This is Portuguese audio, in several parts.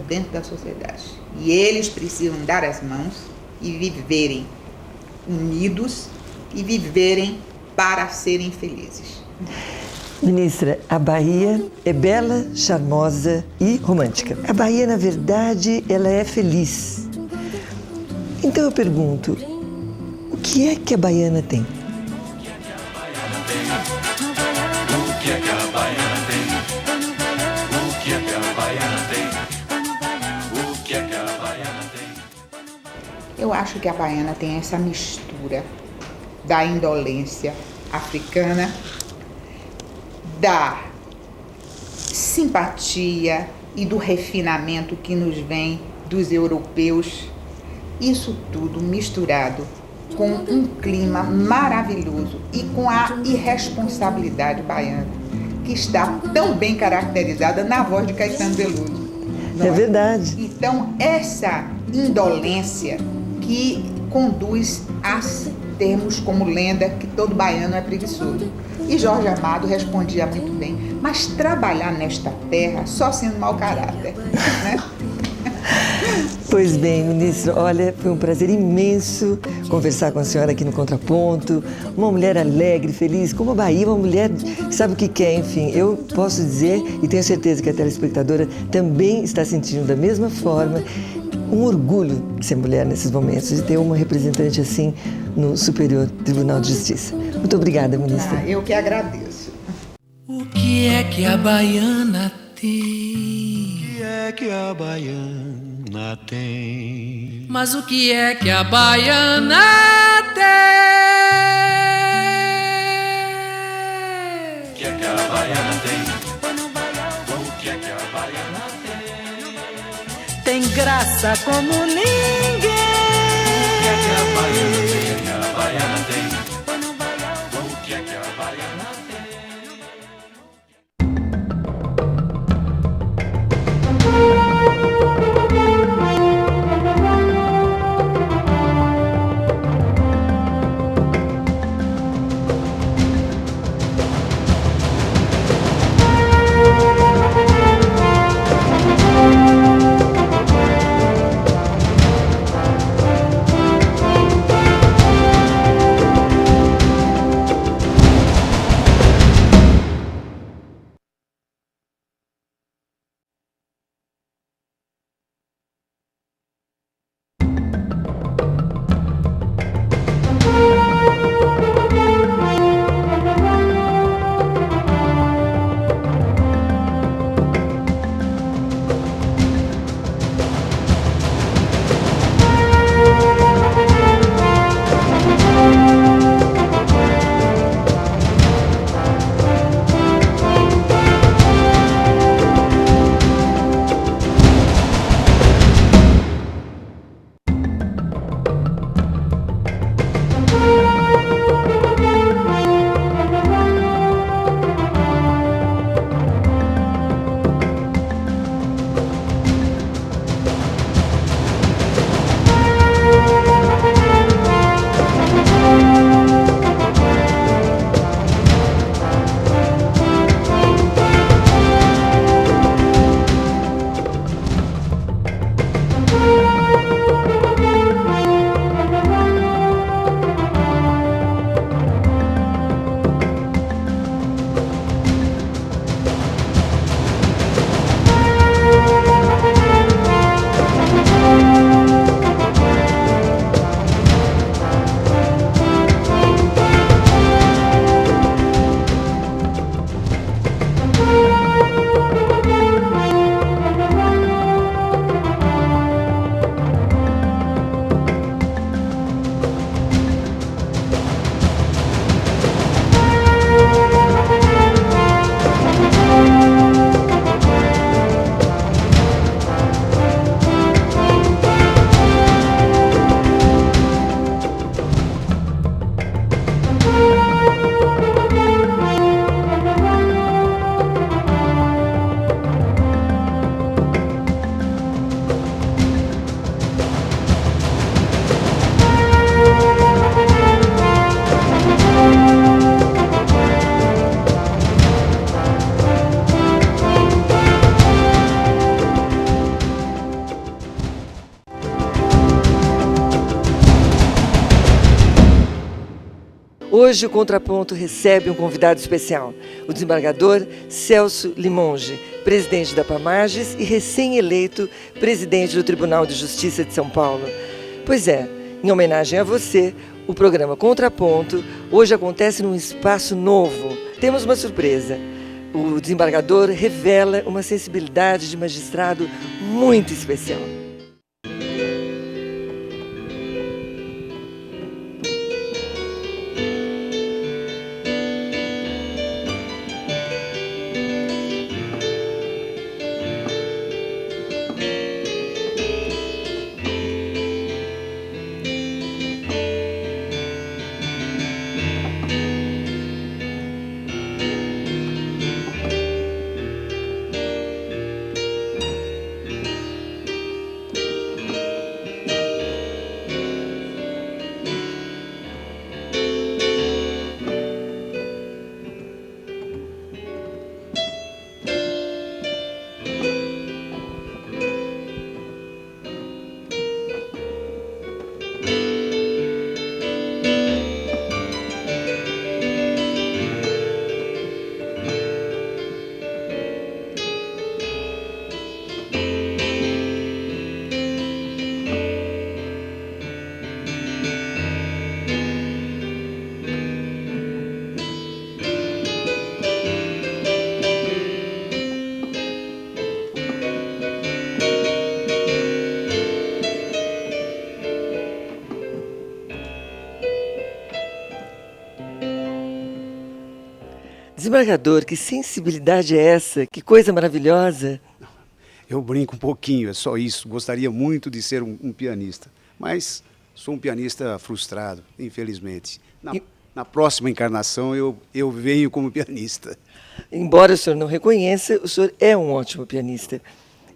dentro da sociedade. E eles precisam dar as mãos e viverem unidos e viverem para serem felizes. Ministra, a Bahia é bela, charmosa e romântica. A Bahia, na verdade, ela é feliz. Então eu pergunto, o que é que a baiana tem? Eu acho que a baiana tem essa mistura da indolência africana, da simpatia e do refinamento que nos vem dos europeus. Isso tudo misturado com um clima maravilhoso e com a irresponsabilidade baiana, que está tão bem caracterizada na voz de Caetano Veloso. É verdade. Então, essa indolência que conduz a termos como lenda que todo baiano é preguiçoso. E Jorge Amado respondia muito bem, mas trabalhar nesta terra só sendo mau caráter, né? Pois bem, ministro, olha, foi um prazer imenso conversar com a senhora aqui no Contraponto. Uma mulher alegre, feliz, como a Bahia, uma mulher que sabe o que quer, enfim. Eu posso dizer, e tenho certeza que a telespectadora também está sentindo da mesma forma, um orgulho de ser mulher nesses momentos, de ter uma representante assim no Superior Tribunal de Justiça. Muito obrigada, ministra. Eu que agradeço. O que é que a baiana tem? O que é que a baiana tem? Mas o que é que a baiana tem? O que é que a baiana tem? O que é que a baiana tem? Tem graça como ninguém. O que é que a baiana tem? O que a baiana tem? O que é que a baiana tem? Hoje o Contraponto recebe um convidado especial, o desembargador Celso Limonge, presidente da Pamages e recém-eleito presidente do Tribunal de Justiça de São Paulo. Pois é, em homenagem a você, o programa Contraponto hoje acontece num espaço novo. Temos uma surpresa. O desembargador revela uma sensibilidade de magistrado muito especial. Desembargador, que sensibilidade é essa? Que coisa maravilhosa! Eu brinco um pouquinho, é só isso. Gostaria muito de ser um pianista, mas sou um pianista frustrado, infelizmente. Na próxima encarnação eu venho como pianista. Embora o senhor não reconheça, o senhor é um ótimo pianista.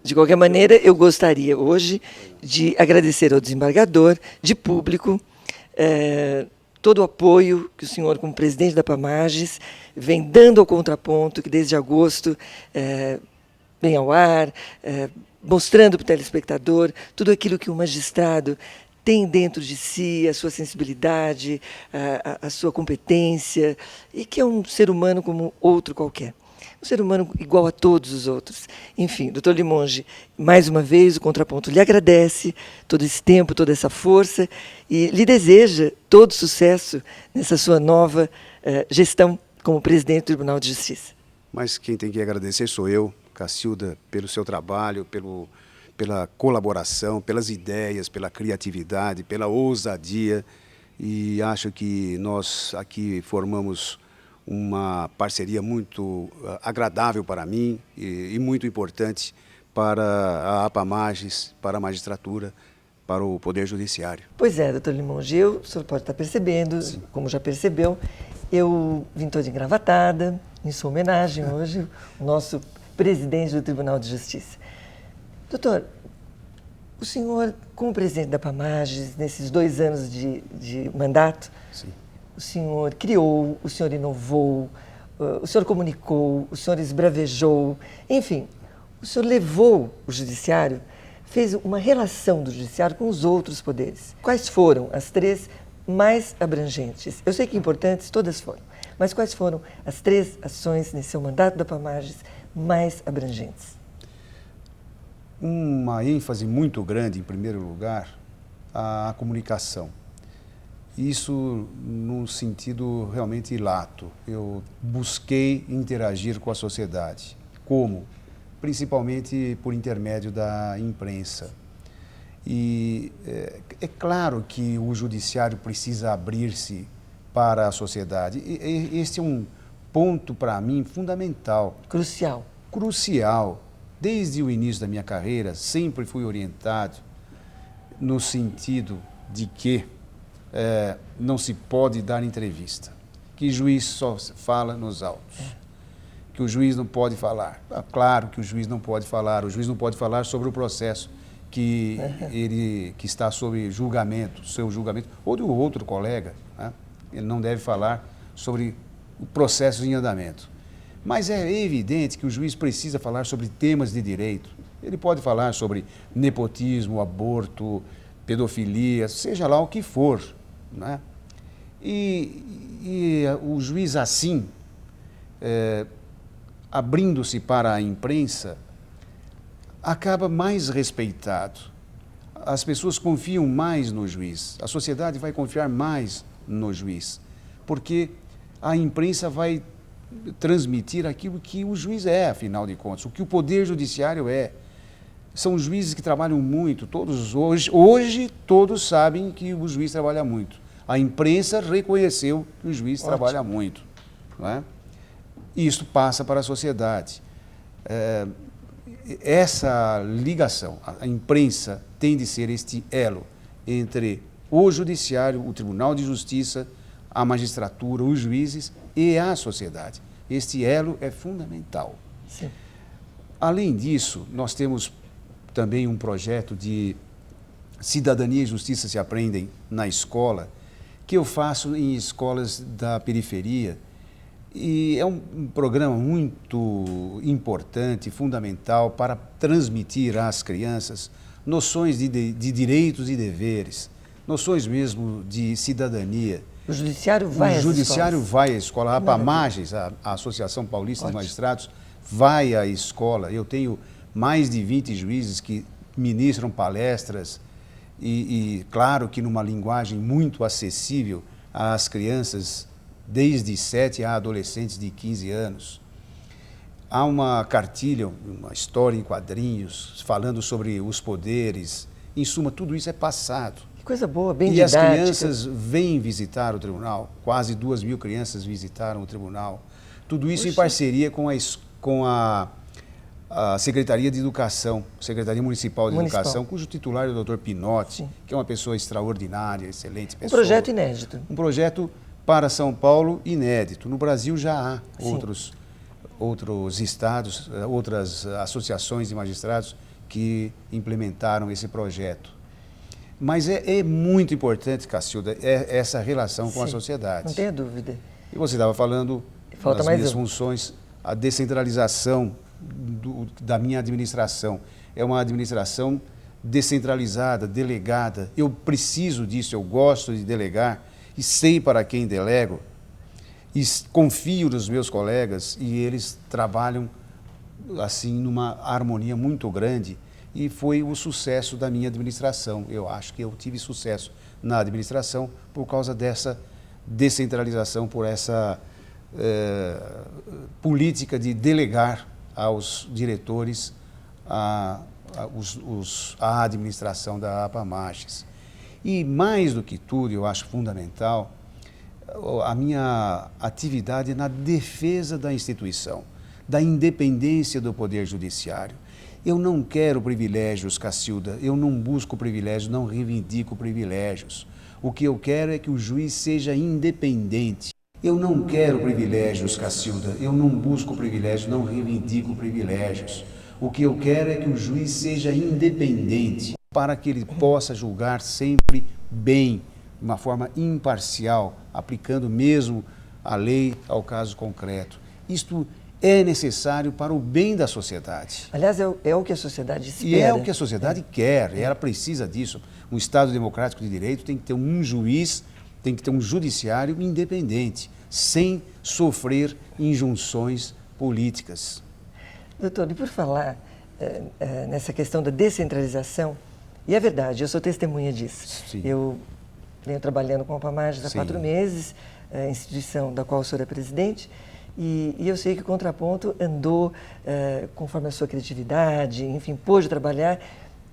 De qualquer maneira, eu gostaria hoje de agradecer ao desembargador, de público, todo o apoio que o senhor, como presidente da Pamages, vem dando ao Contraponto, que desde agosto vem ao ar, mostrando para o telespectador tudo aquilo que o magistrado tem dentro de si, a sua sensibilidade, a sua competência, e que é um ser humano como outro qualquer. Um ser humano igual a todos os outros. Enfim, doutor Limonge, mais uma vez o Contraponto lhe agradece todo esse tempo, toda essa força e lhe deseja todo sucesso nessa sua nova gestão como presidente do Tribunal de Justiça. Mas quem tem que agradecer sou eu, Cacilda, pelo seu trabalho, pela colaboração, pelas ideias, pela criatividade, pela ousadia. E acho que nós aqui formamos uma parceria muito agradável para mim e muito importante para a Pamages, para a magistratura, para o Poder Judiciário. Pois é, doutor Limonge, o senhor pode estar percebendo, sim, como já percebeu, eu vim toda engravatada, em sua homenagem hoje, o nosso presidente do Tribunal de Justiça. Doutor, o senhor, como presidente da Pamages, nesses 2 anos de mandato, sim, o senhor criou, o senhor inovou, o senhor comunicou, o senhor esbravejou, enfim, o senhor levou o judiciário, fez uma relação do judiciário com os outros poderes. Quais foram as 3 mais abrangentes? Eu sei que importantes todas foram, mas quais foram as 3 ações nesse seu mandato da Pamages mais abrangentes? Uma ênfase muito grande, em primeiro lugar, a comunicação. Isso num sentido realmente lato. Eu busquei interagir com a sociedade. Como? Principalmente por intermédio da imprensa. E é claro que o judiciário precisa abrir-se para a sociedade. Este é um ponto, para mim, fundamental. Crucial. Crucial. Desde o início da minha carreira, sempre fui orientado no sentido de que não se pode dar entrevista, que juiz só fala nos autos, que o juiz não pode falar. Claro que o juiz não pode falar sobre o processo que está sob julgamento, seu julgamento, ou do outro colega, né? Ele não deve falar sobre o processo em andamento. Mas é evidente que o juiz precisa falar sobre temas de direito. Ele pode falar sobre nepotismo, aborto, pedofilia, seja lá o que for, né? E o juiz assim, abrindo-se para a imprensa, acaba mais respeitado. As pessoas confiam mais no juiz, a sociedade vai confiar mais no juiz, porque a imprensa vai transmitir aquilo que o juiz é, afinal de contas, o que o Poder Judiciário é. São juízes que trabalham muito, todos hoje todos sabem que o juiz trabalha muito. A imprensa reconheceu que o juiz trabalha muito. Não é? E isso passa para a sociedade. Essa ligação, a imprensa tem de ser este elo entre o judiciário, o Tribunal de Justiça, a magistratura, os juízes e a sociedade. Este elo é fundamental. Sim. Além disso, nós temos também um projeto de Cidadania e Justiça se aprendem na escola, que eu faço em escolas da periferia. E é um programa muito importante, fundamental, para transmitir às crianças noções de direitos e deveres, noções mesmo de cidadania. O judiciário vai à escola. A APAMAGES, a Associação Paulista de Magistrados, vai à escola. Eu tenho mais de 20 juízes que ministram palestras e claro que numa linguagem muito acessível às crianças, desde 7 a adolescentes de 15 anos. Há uma cartilha, uma história em quadrinhos, falando sobre os poderes. Em suma, tudo isso é passado. Que coisa boa, bem e didática. as crianças vêm visitar o tribunal, quase 2.000 crianças visitaram o tribunal. Tudo isso em parceria com a Secretaria de Educação, Secretaria Municipal de Educação, cujo titular é o Dr. Pinotti, que é uma pessoa extraordinária, excelente pessoa. Um projeto inédito. Um projeto para São Paulo inédito. No Brasil já há outros estados, outras associações de magistrados que implementaram esse projeto. Mas é muito importante, Cacilda, essa relação com a sociedade. Não tenha dúvida. E você estava falando das minhas funções, a descentralização da minha administração. É uma administração descentralizada, delegada. Eu preciso disso, eu gosto de delegar e sei para quem delego. E confio nos meus colegas e eles trabalham assim numa harmonia muito grande. E foi o sucesso da minha administração. Eu acho que eu tive sucesso na administração por causa dessa descentralização, por essa política de delegar aos diretores a administração da APAMAGES. E mais do que tudo, eu acho fundamental a minha atividade na defesa da instituição, da independência do Poder Judiciário. Eu não quero privilégios, Cacilda, eu não busco privilégios, não reivindico privilégios. O que eu quero é que o juiz seja independente. Eu não quero privilégios, Cacilda, eu não busco privilégios, não reivindico privilégios. O que eu quero é que o juiz seja independente, para que ele possa julgar sempre bem, de uma forma imparcial, aplicando mesmo a lei ao caso concreto. Isto é necessário para o bem da sociedade. Aliás, é o que a sociedade espera. E é o que a sociedade quer, e ela precisa disso. Um Estado democrático de direito tem que ter um juiz, tem que ter um judiciário independente, sem sofrer injunções políticas. Doutor, e por falar nessa questão da descentralização, e é verdade, eu sou testemunha disso. Sim. Eu venho trabalhando com a APAMAGES há 4 meses, instituição da qual o senhor é presidente, e eu sei que o Contraponto andou conforme a sua criatividade, enfim, pôde trabalhar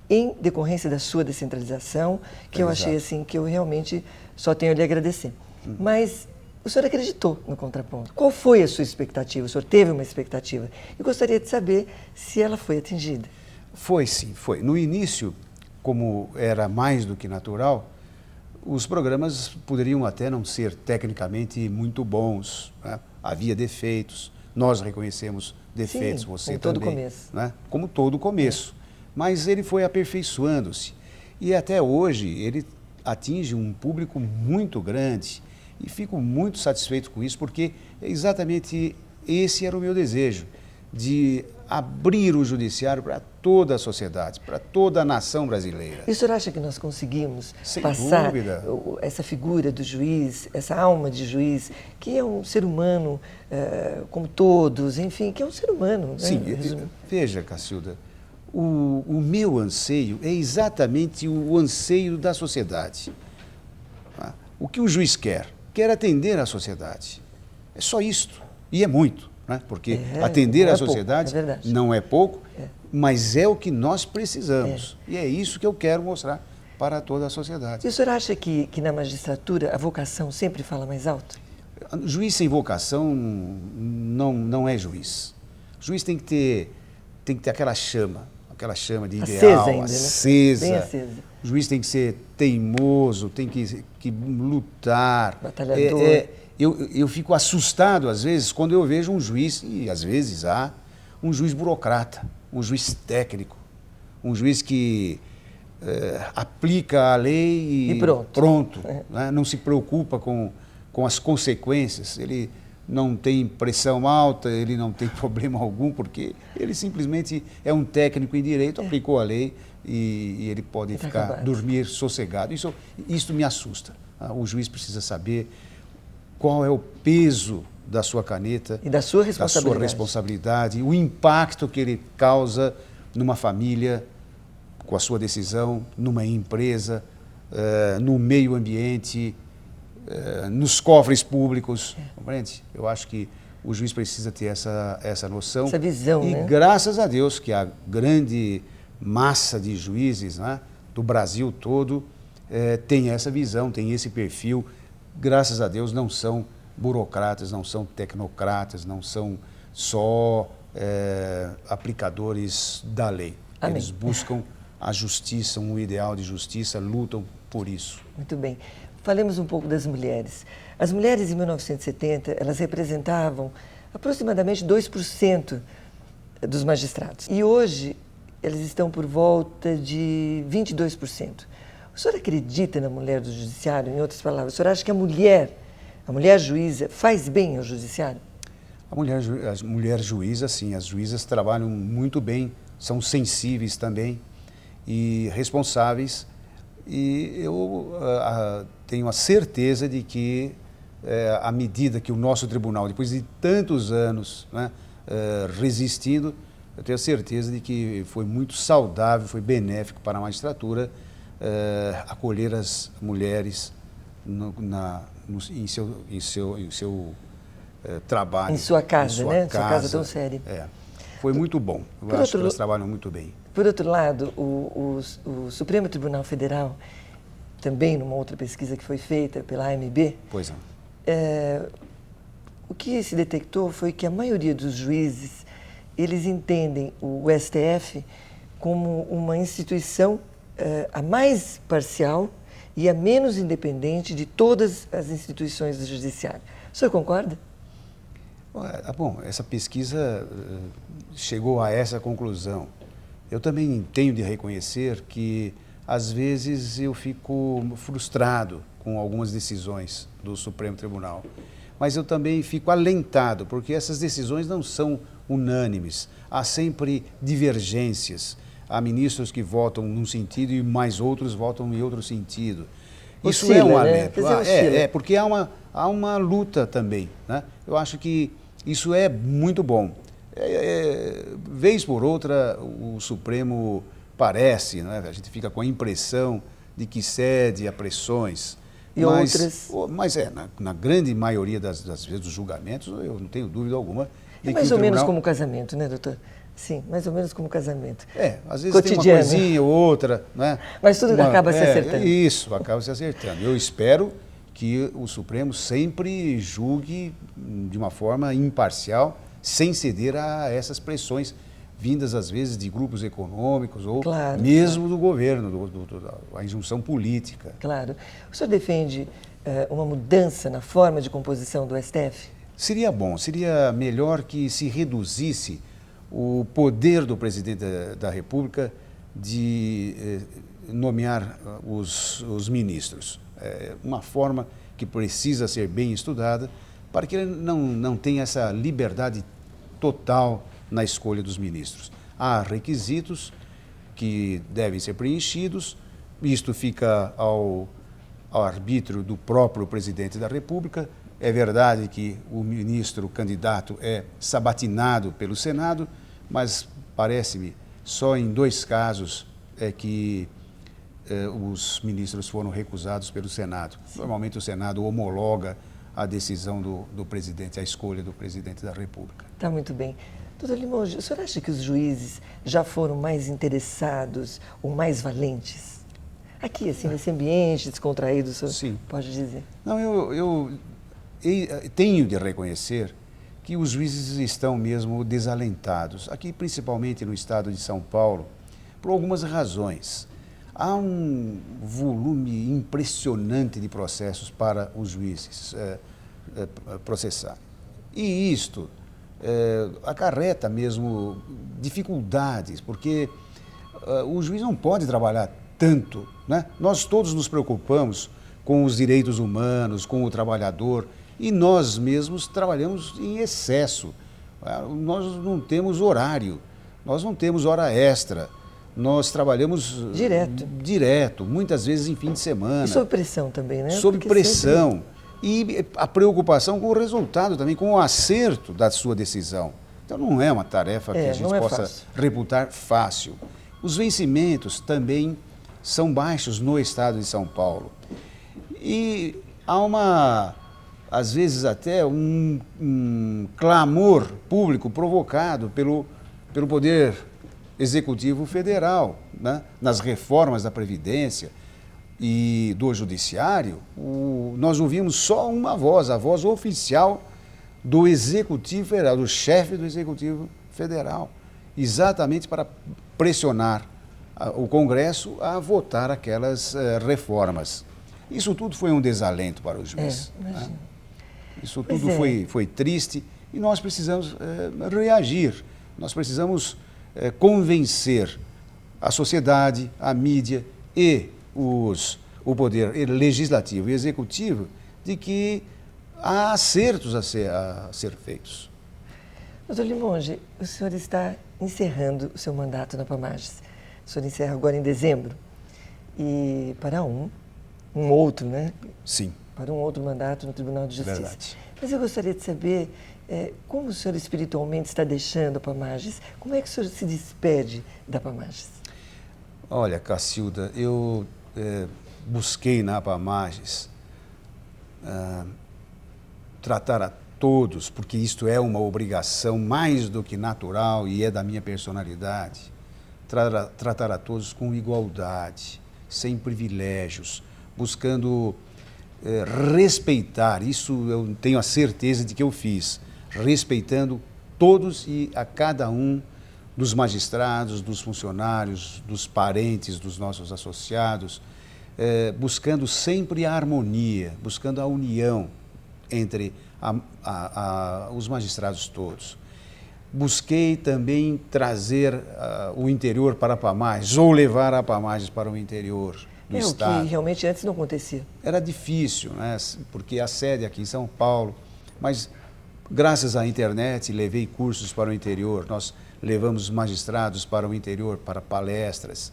em decorrência da sua descentralização, que eu achei assim, que eu realmente só tenho a lhe agradecer. Mas o senhor acreditou no Contraponto. Qual foi a sua expectativa? O senhor teve uma expectativa. E gostaria de saber se ela foi atingida. Foi sim, foi. No início, como era mais do que natural, os programas poderiam até não ser tecnicamente muito bons, né? Havia defeitos, nós reconhecemos defeitos, você como também. Todo começo. Né? Como todo começo. Mas ele foi aperfeiçoando-se. E até hoje ele atinge um público muito grande. E fico muito satisfeito com isso, porque exatamente esse era o meu desejo, de abrir o judiciário para toda a sociedade, para toda a nação brasileira. E o senhor acha que nós conseguimos Sem passar dúvida. essa figura do juiz, essa alma de juiz, que é um ser humano como todos, enfim, que é um ser humano, né? Sim, veja, Cacilda, o meu anseio é exatamente o anseio da sociedade. Tá? O que o juiz quer? Quer atender a sociedade. É só isto. E é muito, né? Porque atender a sociedade não é pouco, mas é o que nós precisamos. E é isso que eu quero mostrar para toda a sociedade. E o senhor acha que na magistratura a vocação sempre fala mais alto? Juiz sem vocação não é juiz. O juiz tem que ter aquela chama de ideal, acesa ainda, acesa. Né? Bem acesa. O juiz tem que ser teimoso, tem que lutar. Batalhador. Eu fico assustado, às vezes, quando eu vejo um juiz, e às vezes há, um juiz burocrata, um juiz técnico, um juiz que aplica a lei e pronto. Né? Não se preocupa com as consequências, ele não tem pressão alta, ele não tem problema algum, porque ele simplesmente é um técnico em direito, aplicou a lei e ele pode dormir sossegado. Isso me assusta. O juiz precisa saber qual é o peso da sua caneta e da sua responsabilidade, o impacto que ele causa numa família com a sua decisão, numa empresa, no meio ambiente, nos cofres públicos. Compreende? Eu acho que o juiz precisa ter essa noção. Essa visão, e né? Graças a Deus que a grande massa de juízes, né, do Brasil todo tem essa visão, tem esse perfil. Graças a Deus não são burocratas, não são tecnocratas, não são só aplicadores da lei. Amém. Eles buscam a justiça, um ideal de justiça, lutam por isso. Muito bem. Falemos um pouco das mulheres. As mulheres em 1970, elas representavam aproximadamente 2% dos magistrados. E hoje, eles estão por volta de 22%. O senhor acredita na mulher do judiciário? Em outras palavras, o senhor acha que a mulher juíza faz bem ao judiciário? A mulher juíza, sim, as juízas trabalham muito bem, são sensíveis também e responsáveis. E eu tenho a certeza de que, à medida que o nosso tribunal, depois de tantos anos, né, resistindo, eu tenho a certeza de que foi muito saudável, foi benéfico para a magistratura acolher as mulheres em seu trabalho. Em sua casa, né? Sua casa tão séria. Foi muito bom. Eu acho que elas trabalham muito bem. Por outro lado, o Supremo Tribunal Federal, também numa outra pesquisa que foi feita pela AMB, pois o que se detectou foi que a maioria dos juízes, eles entendem o STF como uma instituição a mais parcial e a menos independente de todas as instituições do judiciário. O senhor concorda? Bom, essa pesquisa chegou a essa conclusão. Eu também tenho de reconhecer que, às vezes, eu fico frustrado com algumas decisões do Supremo Tribunal. Mas eu também fico alentado, porque essas decisões não são unânimes. Há sempre divergências. Há ministros que votam num sentido e mais outros votam em outro sentido. Isso oscila, é um né? alento. Porque há uma luta também, né? Eu acho que isso é muito bom. Vez por outra, o Supremo parece, né? A gente fica com a impressão de que cede a pressões. Mas na grande maioria das vezes dos julgamentos, eu não tenho dúvida alguma. É mais ou menos como casamento, né, doutor? Sim, mais ou menos como casamento. Às vezes cotidiano. Tem uma coisinha ou outra, né? Mas tudo acaba se acertando. Isso, acaba se acertando. Eu espero que o Supremo sempre julgue de uma forma imparcial, sem ceder a essas pressões vindas, às vezes, de grupos econômicos ou mesmo do governo, a injunção política. Claro. O senhor defende uma mudança na forma de composição do STF? Seria bom, seria melhor que se reduzisse o poder do presidente da República de nomear os ministros. Uma forma que precisa ser bem estudada para que ele não tenha essa liberdade total na escolha dos ministros. Há requisitos que devem ser preenchidos, isto fica ao arbítrio do próprio presidente da República. É verdade que o ministro candidato é sabatinado pelo Senado, mas parece-me só em 2 casos é que os ministros foram recusados pelo Senado. Normalmente o Senado homologa a decisão do presidente, a escolha do presidente da República. Tá muito bem. Doutor Limoges, o senhor acha que os juízes já foram mais interessados ou mais valentes? Aqui, assim, nesse ambiente descontraído, o senhor Sim. pode dizer? Não, eu tenho de reconhecer que os juízes estão mesmo desalentados. Aqui, principalmente no estado de São Paulo, por algumas razões. Há um volume impressionante de processos para os juízes processar. E isto acarreta mesmo dificuldades, porque o juiz não pode trabalhar tanto, né? Nós todos nos preocupamos com os direitos humanos, com o trabalhador, e nós mesmos trabalhamos em excesso. Nós não temos horário, nós não temos hora extra. Nós trabalhamos direto, muitas vezes em fim de semana. E sob pressão também, né? Sob pressão. E a preocupação com o resultado também, com o acerto da sua decisão. Então não é uma tarefa que a gente possa reputar fácil. Os vencimentos também são baixos no estado de São Paulo. E há às vezes até um clamor público provocado pelo Poder Executivo Federal, né? Nas reformas da Previdência e do Judiciário, nós ouvimos só uma voz, a voz oficial do Executivo Federal, do chefe do Executivo Federal, exatamente para pressionar o Congresso a votar aquelas reformas. Isso tudo foi um desalento para o juiz. Né? Isso tudo foi triste e nós precisamos reagir, nós precisamos convencer a sociedade, a mídia e o poder legislativo e executivo de que há acertos a ser feitos. Doutor Limoges, o senhor está encerrando o seu mandato na Pamages. O senhor encerra agora em dezembro. E para um outro, né? Sim. Para um outro mandato no Tribunal de Justiça. Verdade. Mas eu gostaria de saber como o senhor espiritualmente está deixando a Pamages. Como é que o senhor se despede da Pamages? Olha, Cacilda, eu busquei na Pamages tratar a todos, porque isto é uma obrigação mais do que natural e é da minha personalidade, tratar a todos com igualdade, sem privilégios, buscando respeitar, isso eu tenho a certeza de que eu fiz, respeitando todos e a cada um dos magistrados, dos funcionários, dos parentes dos nossos associados, buscando sempre a harmonia, buscando a união entre os magistrados todos. Busquei também trazer o interior para a Pamages, ou levar a Pamages para o interior do Estado. O que realmente antes não acontecia. Era difícil, né? Porque a sede aqui em São Paulo, mas graças à internet levei cursos para o interior, nós levamos magistrados para o interior, para palestras,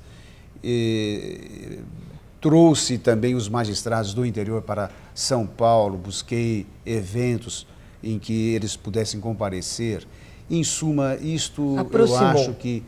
trouxe também os magistrados do interior para São Paulo, busquei eventos em que eles pudessem comparecer. Em suma, isto aproximou. Eu acho que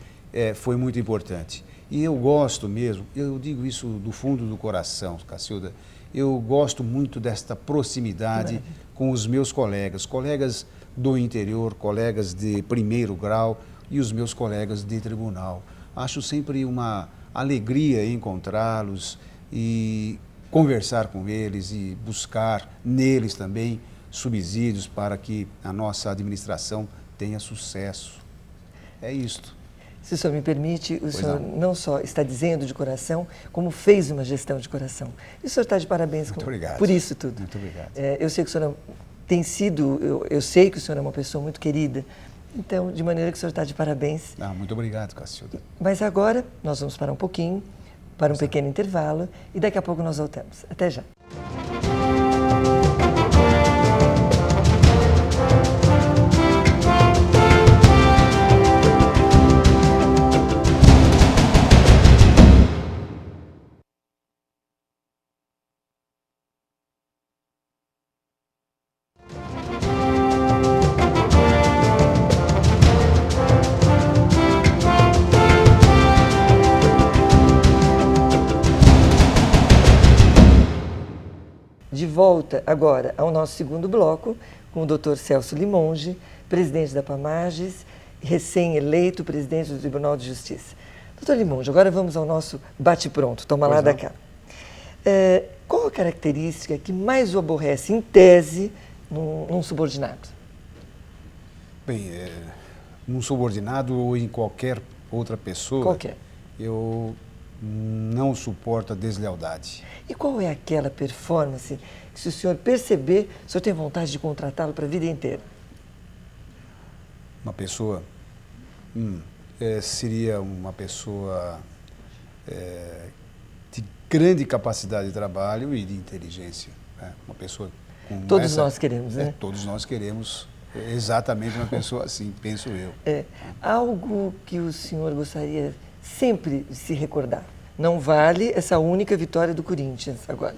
foi muito importante. E eu gosto mesmo, eu digo isso do fundo do coração, Cacilda, eu gosto muito desta proximidade com os meus colegas do interior, colegas de primeiro grau e os meus colegas de tribunal. Acho sempre uma alegria encontrá-los e conversar com eles e buscar neles também subsídios para que a nossa administração tenha sucesso. É isto. Se o senhor me permite, o senhor não só está dizendo de coração, como fez uma gestão de coração. E o senhor está de parabéns por isso tudo. Muito obrigado. Eu sei que o senhor tem sido, eu sei que o senhor é uma pessoa muito querida, então, de maneira que o senhor está de parabéns. Muito obrigado, Cacilda. Mas agora, nós vamos parar um pouquinho, para um pequeno intervalo, e daqui a pouco nós voltamos. Até já. volta agora ao nosso segundo bloco com o Dr. Celso Limonge, presidente da PAMAGES, recém-eleito presidente do Tribunal de Justiça. Doutor Limonge, agora vamos ao nosso bate-pronto, toma lá da cá. Qual a característica que mais o aborrece, em tese, num subordinado? Bem, num subordinado ou em qualquer outra pessoa, Qualquer. Eu não suporto a deslealdade. E qual é aquela performance que, se o senhor perceber, o senhor tem vontade de contratá-lo para a vida inteira? Uma pessoa seria uma pessoa de grande capacidade de trabalho e de inteligência. Né? Uma pessoa com Todos nós queremos, né? Todos nós queremos exatamente uma pessoa assim, penso eu. Algo que o senhor gostaria sempre de se recordar. Não vale essa única vitória do Corinthians agora.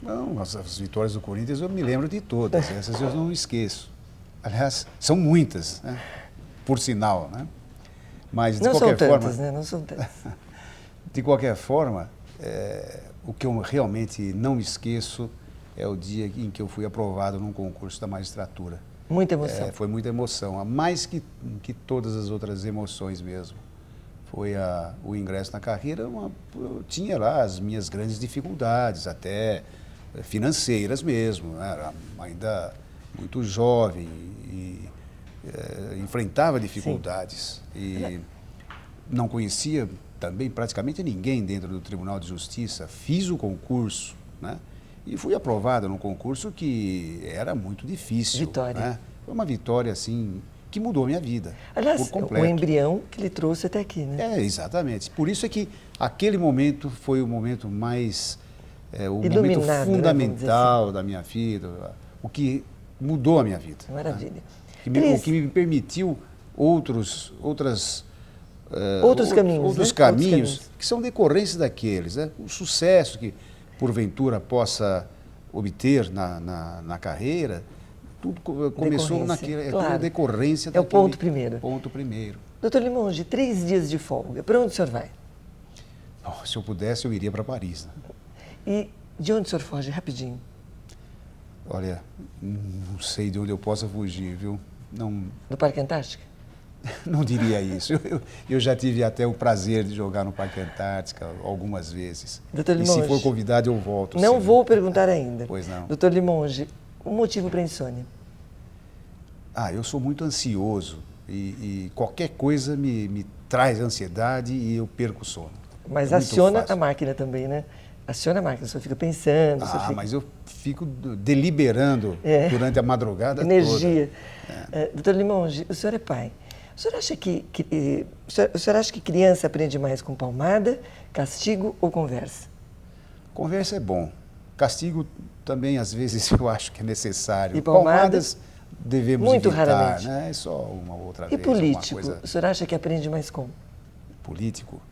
Não, as vitórias do Corinthians eu me lembro de todas, essas eu não esqueço. Aliás, são muitas, né? Por sinal, né? Mas de Não qualquer são forma, tantas, né? Não são tantas. de qualquer forma, o que eu realmente não me esqueço é o dia em que eu fui aprovado num concurso da magistratura. Muita emoção. Foi muita emoção, a mais que todas as outras emoções mesmo. Foi o ingresso na carreira, eu tinha lá as minhas grandes dificuldades, até financeiras mesmo, né? Era ainda muito jovem e enfrentava dificuldades. Sim. E não conhecia também praticamente ninguém dentro do Tribunal de Justiça. Fiz o concurso, né? E fui aprovado num concurso que era muito difícil. Vitória. Né? Foi uma vitória, assim, que mudou a minha vida. Aliás, por completo. o embrião que lhe trouxe até aqui, né? Exatamente. Por isso é que aquele momento foi o momento mais... o iluminado, momento fundamental, né, da minha vida, o que mudou a minha vida. Maravilha. Né? O que me permitiu outros caminhos, que são decorrências daqueles. Né? O sucesso que, porventura, possa obter na carreira, tudo começou naquele, claro. Decorrência daquele... É o ponto primeiro. Ponto primeiro. Doutor Limonge, 3 dias de folga, para onde o senhor vai? Oh, se eu pudesse, eu iria para Paris. Né? E de onde o senhor foge, rapidinho? Olha, não sei de onde eu possa fugir, viu? Não... Do Parque Antártico? Não diria isso. Eu já tive até o prazer de jogar no Parque Antártica algumas vezes. Doutor Limonge, e se for convidado, eu volto. Não sim. vou perguntar ainda. Pois não. Doutor Limonge, o motivo para a insônia? Eu sou muito ansioso e qualquer coisa me traz ansiedade e eu perco o sono. Mas aciona a máquina também, né? Aciona a máquina, o senhor fica pensando. Mas eu fico deliberando durante a madrugada energia. toda. Doutor Limonge, o senhor é pai. O senhor acha o senhor acha que criança aprende mais com palmada, castigo ou conversa? Conversa é bom. Castigo também, às vezes, eu acho que é necessário. E palmadas devemos muito evitar, raramente. Né? É só uma outra e vez. E político? Coisa... O senhor acha que aprende mais como? Político?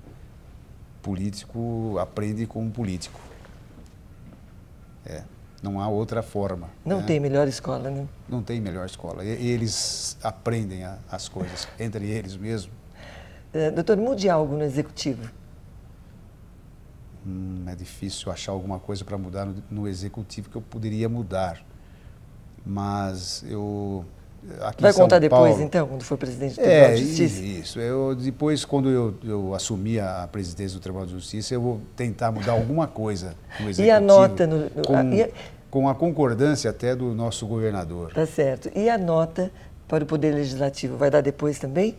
Político aprende com político. Não há outra forma. Não tem melhor escola, né? Não tem melhor escola. Eles aprendem as coisas entre eles mesmo. Doutor, mude algo no executivo. É difícil achar alguma coisa para mudar no executivo que eu poderia mudar. Mas eu... Aqui vai contar depois, Paulo, então, quando for presidente do Tribunal de Justiça? Isso. Depois, quando eu assumir a presidência do Tribunal de Justiça, eu vou tentar mudar alguma coisa no executivo. E a nota... Com a concordância até do nosso governador. Tá certo. E a nota para o Poder Legislativo? Vai dar depois também?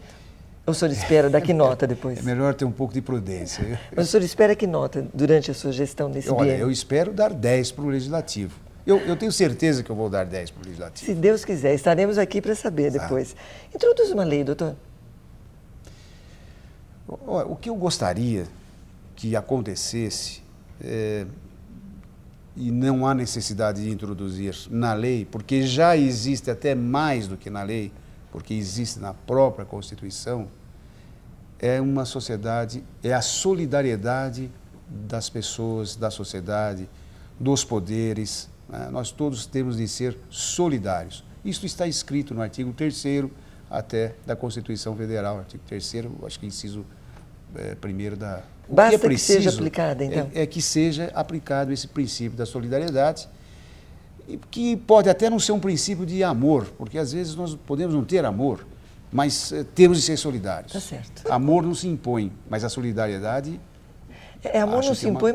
Ou o senhor espera dar que nota depois? É melhor ter um pouco de prudência. Mas o senhor espera que nota durante a sua gestão nesse biênio? Olha, eu espero dar 10 para o Legislativo. Eu tenho certeza que eu vou dar 10 para o Legislativo. Se Deus quiser, estaremos aqui para saber depois. Introduz uma lei, doutor. O que eu gostaria que acontecesse, e não há necessidade de introduzir na lei, porque já existe até mais do que na lei, porque existe na própria Constituição, é uma sociedade, é a solidariedade das pessoas, da sociedade, dos poderes. Nós todos temos de ser solidários. Isso está escrito no artigo 3º até da Constituição Federal, artigo 3º, acho que inciso 1º da... Basta que seja aplicada, então. É que seja aplicado esse princípio da solidariedade e que pode até não ser um princípio de amor, porque às vezes nós podemos não ter amor, mas temos de ser solidários. Tá certo. Amor não se impõe, mas a solidariedade... Amor acho não que se é uma- impõe,